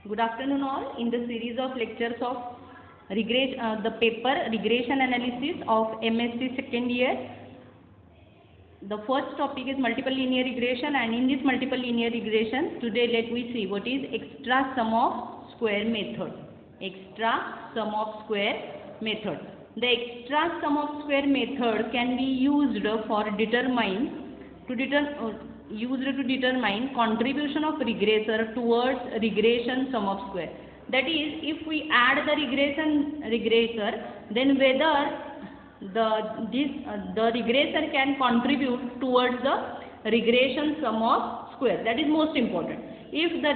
Good afternoon all. In the series of lectures of the paper regression analysis of MSc second year, the first topic is multiple linear regression, and in this multiple linear regression today let me see what is extra sum of square method. Extra sum of square method. The extra sum of square method can be used for determine contribution of regressor towards regression sum of square. That is, if we add the regressor, then whether the regressor can contribute towards the regression sum of square. That is most important. If the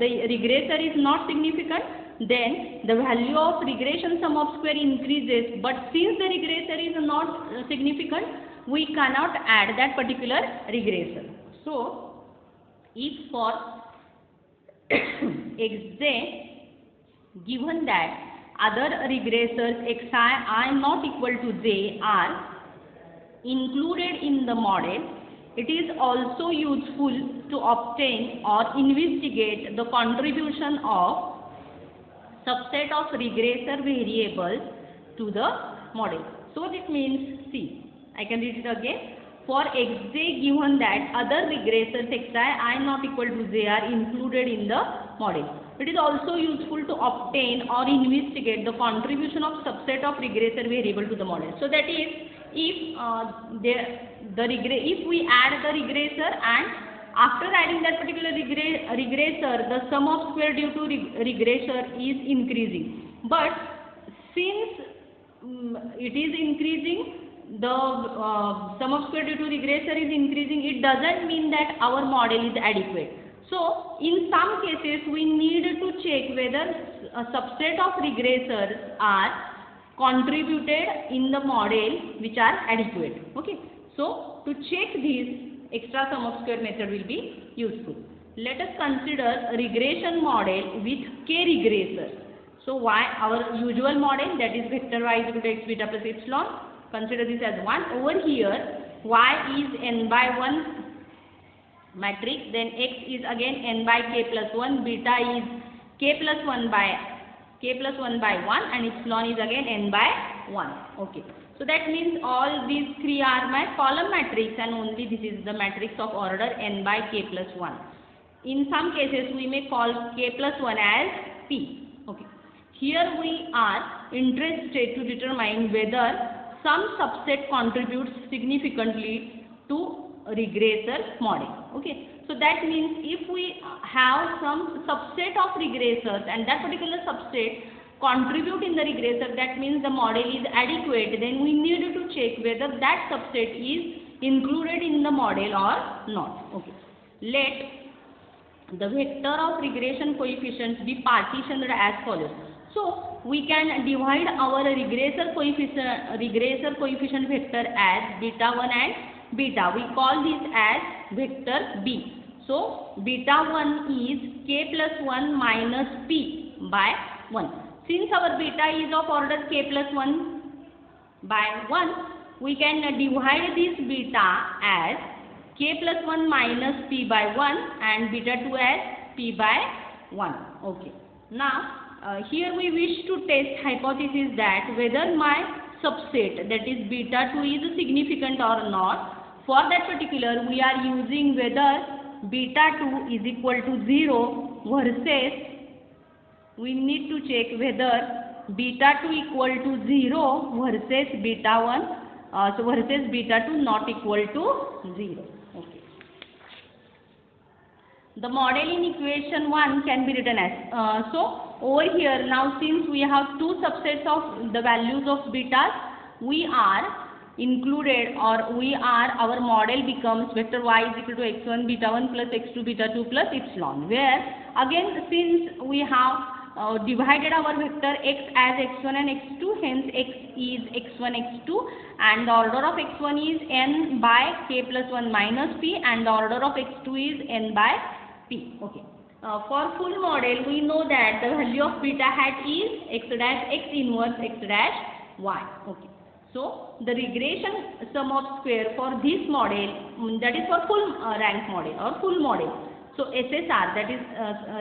regressor is not significant, then the value of regression sum of square increases. But since the regressor is not significant, we cannot add that particular regressor. So, if for xj given that other regressors xi I not equal to j are included in the model, it is also useful to obtain or investigate the contribution of subset of regressor variables to the model. So what it means, see, I can read it again. For xj given that other regressors xi I not equal to j are included in the model, it is also useful to obtain or investigate the contribution of subset of regressor variable to the model. So that is, if if we add the regressor, and after adding that particular regressor, the sum of square due to regressor is increasing. But since it is increasing, the sum of square due to regressor is increasing, it doesn't mean that our model is adequate. So, in some cases, we need to check whether a subset of regressors are contributed in the model which are adequate. Okay. So, to check this, extra sum of square method will be useful. Let us consider a regression model with k regressors. So, y our usual model, that is vector y is equal to x beta plus epsilon. Consider this as 1. Over here, y is n by 1 matrix, then x is again n by k plus 1, beta is k plus 1 by 1, and epsilon is again n by 1. Okay. So that means all these three are my column matrix, and only this is the matrix of order n by k plus 1. In some cases, we may call k plus 1 as p. Okay. Here we are interested to determine whether some subset contributes significantly to regressor model. Okay. So that means if we have some subset of regressors and that particular subset contribute in the regressor, that means the model is adequate, then we need to check whether that subset is included in the model or not. Okay. Let the vector of regression coefficients be partitioned as follows. So we can divide our regressor coefficient vector as beta 1 and beta. We call this as vector B. So beta 1 is k plus 1 minus p by 1. Since our beta is of order k plus 1 by 1, we can divide this beta as k plus 1 minus p by 1 and beta 2 as p by 1. Okay. Now, here we wish to test hypothesis that whether my subset, that is beta 2, is significant or not. For that particular, we are using whether beta 2 is equal to 0 versus we need to check whether beta 2 equal to 0 versus beta 1, so versus beta 2 not equal to 0. Okay. The model in equation 1 can be written as, so over here now, since we have two subsets of the values of betas, we are included, or our model becomes vector y is equal to x1 beta 1 plus x2 beta 2 plus epsilon, where again since we have divided our vector x as x1 and x2, hence x is x1 x2, and the order of x1 is n by k plus 1 minus p, and the order of x2 is n by p. Okay. For full model, we know that the value of beta hat is x dash x inverse x dash y. Okay. So the regression sum of square for this model, that is for full rank model or full model. So SSR, that is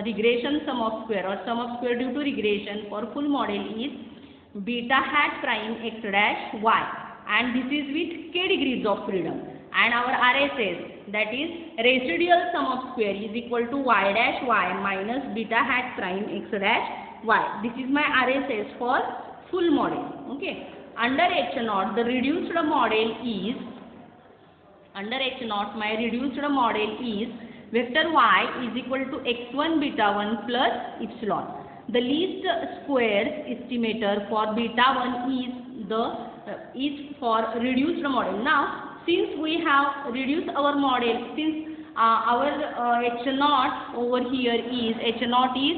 regression sum of square or sum of square due to regression for full model is beta hat prime x dash y, and this is with k degrees of freedom. And our RSS, that is residual sum of square, is equal to y dash y minus beta hat prime x dash y. This is my RSS for full model. Okay. Under H0, the reduced model is, under H0, my reduced model is vector y is equal to x1 beta 1 plus epsilon. The least squares estimator for beta 1 is for reduced model. Now, since we have reduced our model, since our H0 over here is H0 is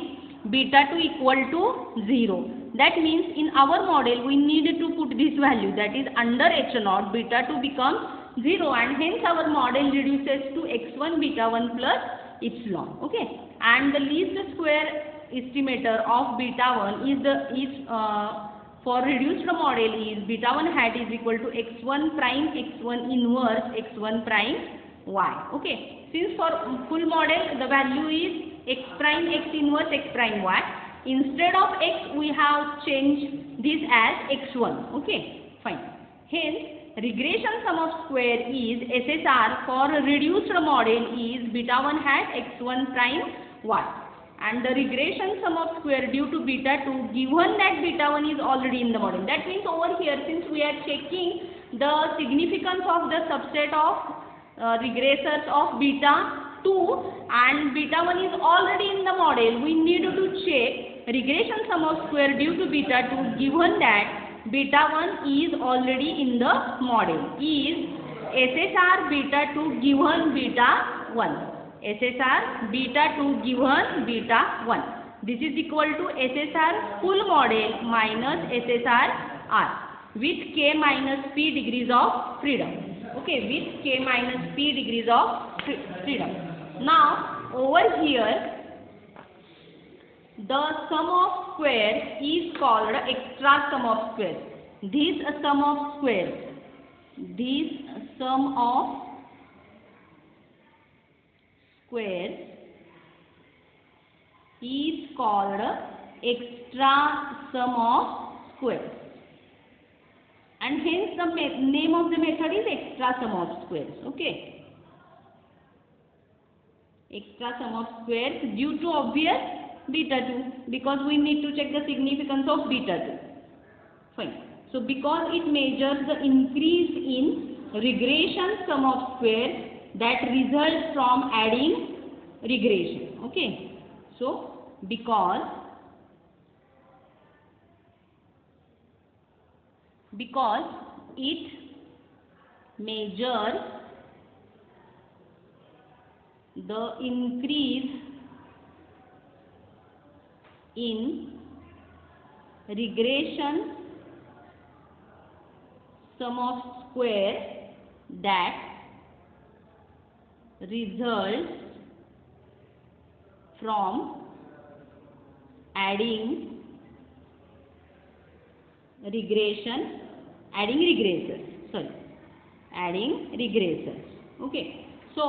beta 2 equal to 0. That means in our model we need to put this value, that is under H0 beta 2 becomes 0, and hence our model reduces to x1 beta 1 plus epsilon. Okay, and the least square estimator of beta 1 is for reduced model is beta 1 hat is equal to x1 prime x1 inverse x1 prime y. Okay, since for full model the value is x prime x inverse x prime y. Instead of x we have changed this as x1. Okay, fine. Hence regression sum of square is SSR for reduced model is beta 1 hat x1 prime y, and the regression sum of square due to beta 2 given that beta 1 is already in the model. That means over here, since we are checking the significance of the subset of regressors of beta 2 and beta 1 is already in the model, we need to check regression sum of square due to beta 2 given that beta 1 is already in the model is SSR beta 2 given beta 1. SSR beta 2 given beta 1. This is equal to SSR full model minus SSR R with k minus p degrees of freedom. Okay, with k minus p degrees of freedom. Now over here the sum of squares is called extra sum of squares. This sum of squares is called extra sum of squares, and hence the name of the method is extra sum of squares. Okay, extra sum of squares due to obvious beta 2, because we need to check the significance of beta 2. Fine. So because it measures the increase in regression sum of squares that results from adding regression. Okay. So because it measures the increase in regression sum of square that results from adding regressors. Okay, so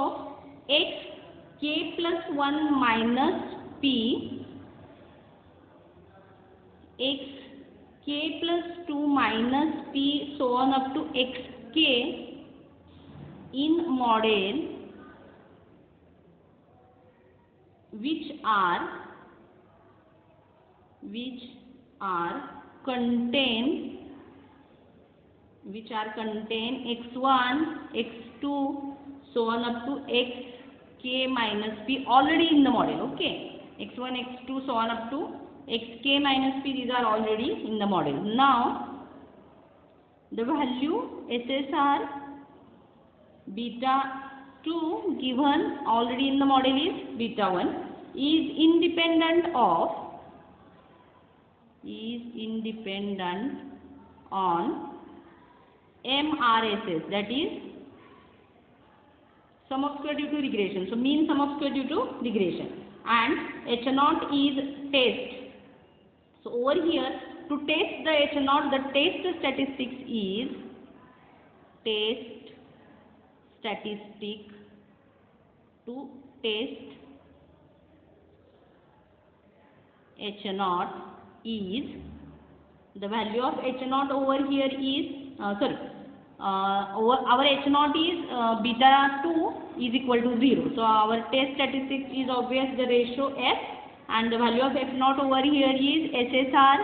x k plus 1 minus p, x k plus 2 minus p so on up to xk in model which contain x1 x2 so on up to xk minus p already in the model. Okay, x1 x2 so on up to xk minus p, these are already in the model. Now the value SSR beta 2 given already in the model is beta 1 is independent on MRSS, that is sum of square due to regression. So mean sum of square due to regression, and H0 is test. So over here to test the H0, the test statistics is to test H naught is, the value of H naught over here is, our H naught is beta 2 is equal to 0. So our test statistics is obvious, the ratio F, and the value of F naught over here is SSR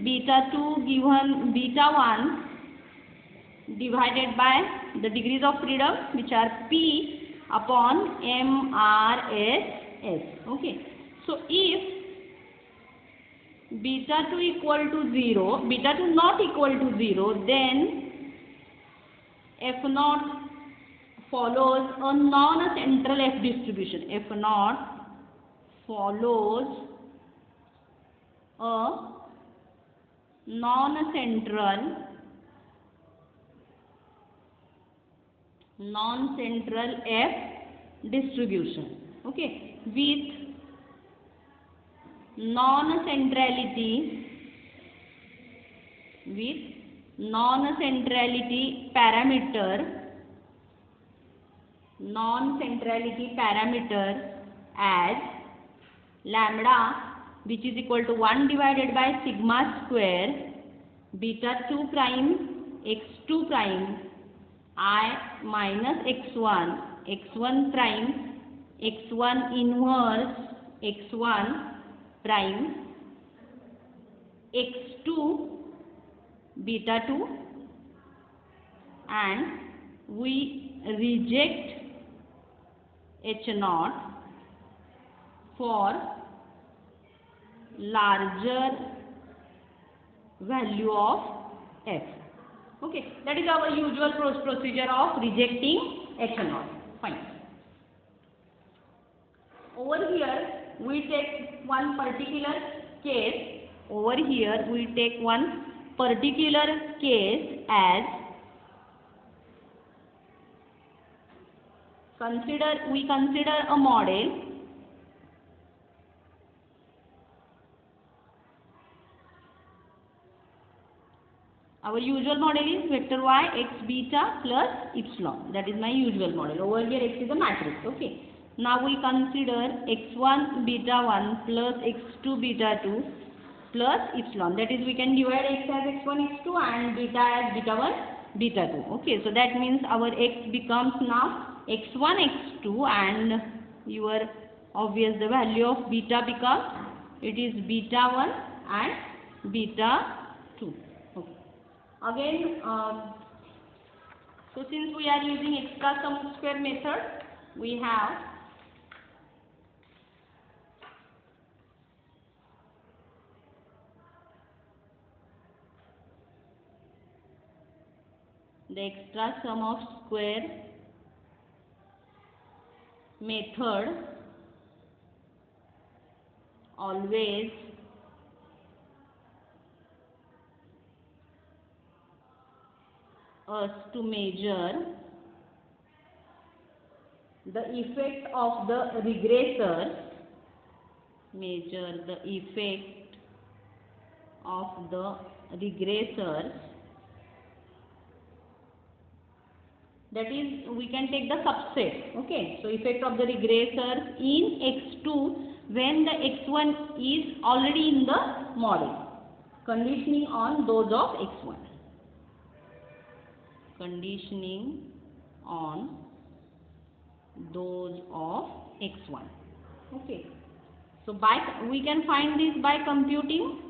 beta 2 given beta 1 divided by the degrees of freedom, which are P upon MRSS. Okay. So if beta 2 equal to 0, beta 2 not equal to 0, then F naught follows a non-central F distribution. F naught follows a non-central F distribution. Okay, with non-centrality parameter as lambda, which is equal to 1 divided by sigma square beta 2 prime x2 prime I minus x1 prime x1 inverse x1 prime x2 beta 2, and we reject H naught for larger value of F. Okay, that is our usual procedure of rejecting H naught. Fine. Over here we take one particular case. As we consider a model. Our usual model is vector y x beta plus epsilon. That is my usual model. Over here x is a matrix. Okay. Now we consider x1 beta 1 plus x2 beta 2 plus epsilon. That is, we can divide x as x1 x2 and beta as beta 1 beta 2. Okay. So that means our x becomes now x1 x2, and your obvious the value of beta becomes, it is beta 1 and beta 2. Okay. Again, so since we are using extra sum square method, we have the extra sum of square method always us to measure the effect of the regressors, that is, we can take the subset. Okay, so effect of the regressors in x2 when the x1 is already in the model, conditioning on those of x1. Okay, so we can find this by computing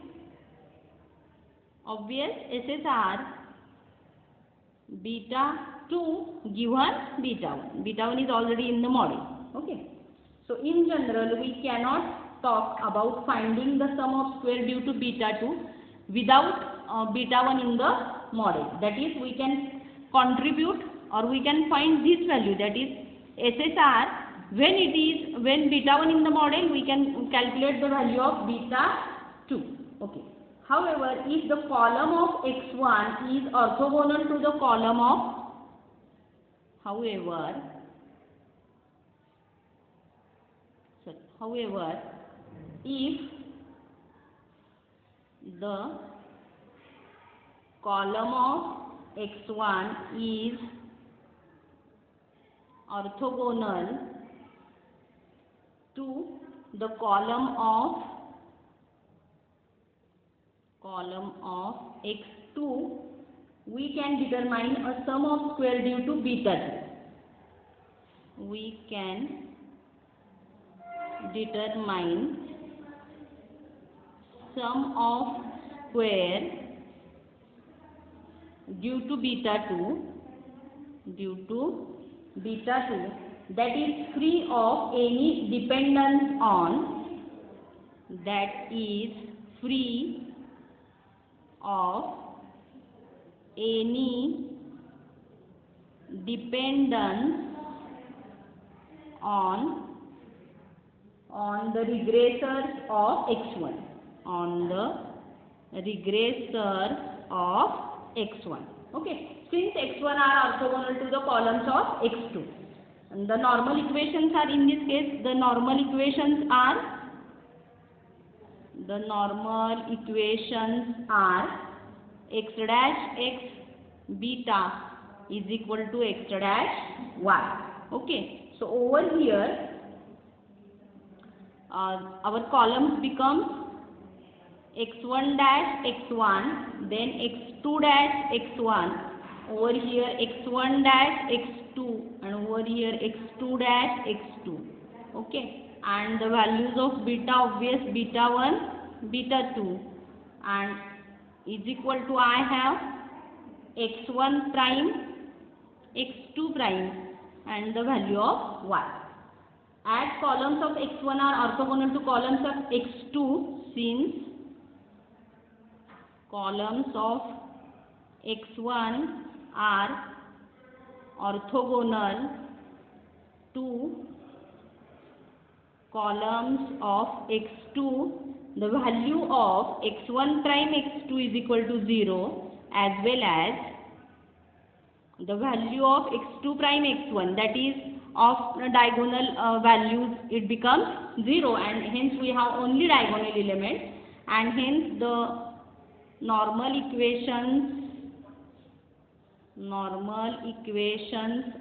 obvious SSR beta 2 given beta 1. Beta 1 is already in the model. Okay, so in general we cannot talk about finding the sum of square due to beta 2 without beta 1 in the model. That is, we can contribute or we can find this value, that is SSR, when beta 1 in the model, we can calculate the value of beta 2. Okay. However, if the column of x1 is orthogonal to the column of, if the column of x1 is orthogonal to the column of column of x2, we can determine a sum of square due to beta 2. We can determine sum of square due to beta 2 that is free of any dependence on any dependence on the regressors of x1, okay. Since x1 are orthogonal to the columns of x2, and the normal equations are, in this case, the normal equations are x dash x beta is equal to x dash y. Okay, so over here our columns become x1 dash x1, then x2 dash x1, over here x1 dash x2, and over here x2 dash x2. Okay, and the values of beta, obvious, beta 1, beta 2, and is equal to, I have x1 prime, x2 prime, and the value of y. As columns of x1 are orthogonal to columns of x2, since columns of x1 are orthogonal to columns of x2, the value of x1 prime x2 is equal to 0, as well as the value of x2 prime x1, that is of diagonal values, it becomes 0, and hence we have only diagonal elements, and hence the normal equations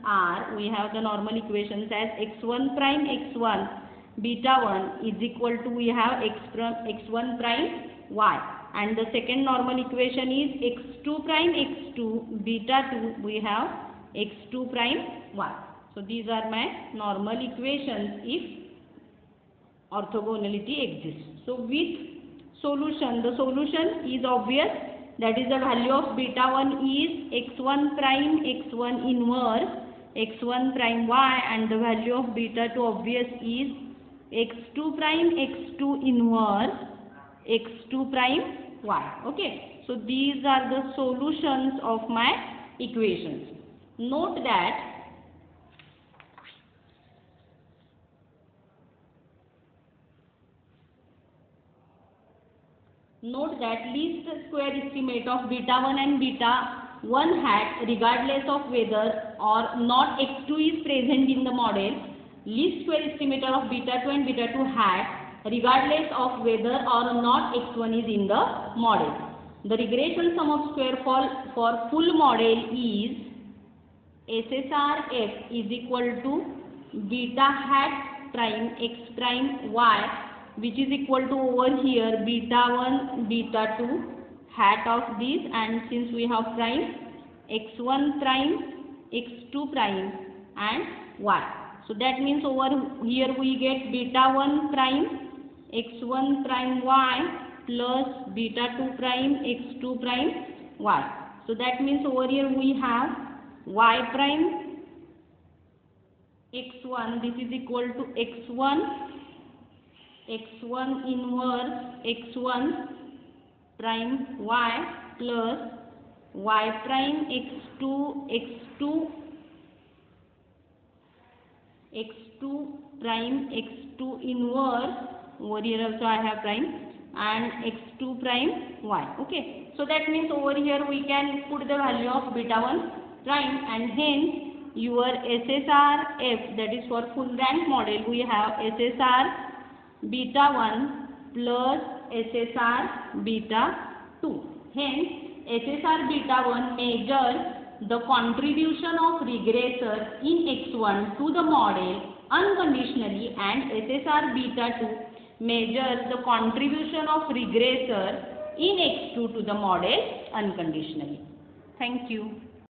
are, we have the normal equations as x1 prime x1 beta 1 is equal to, we have x1 prime y, and the second normal equation is x2 prime x2 beta 2, we have x2 prime y. So these are my normal equations if orthogonality exists. So with solution, the solution is obvious, that is the value of beta 1 is x1 prime x1 inverse x1 prime y, and the value of beta 2 obvious is x2 prime x2 inverse x2 prime y. Okay, so these are the solutions of my equations. Note that least square estimate of beta 1 and beta 1 hat, regardless of whether or not x2 is present in the model, least square estimator of beta 2 and beta 2 hat, regardless of whether or not x1 is in the model. The regression sum of square for full model is SSR f is equal to beta hat prime x prime y, which is equal to, over here, beta 1 beta 2 hat of this, and since we have prime, x1 prime x2 prime and y. So that means over here we get beta 1 prime x1 prime y plus beta 2 prime x2 prime y. So that means over here we have y prime x1, this is equal to x1 inverse x1 prime y plus y prime x2 prime x2 inverse, over here also I have prime, and x2 prime y. Okay, so that means over here we can put the value of beta 1 prime, and hence your SSR f, that is for full rank model, we have SSR beta 1 plus SSR beta 2. Hence SSR beta 1 measures the contribution of regressor in x1 to the model unconditionally, and SSR beta 2 measures the contribution of regressor in x2 to the model unconditionally. Thank you.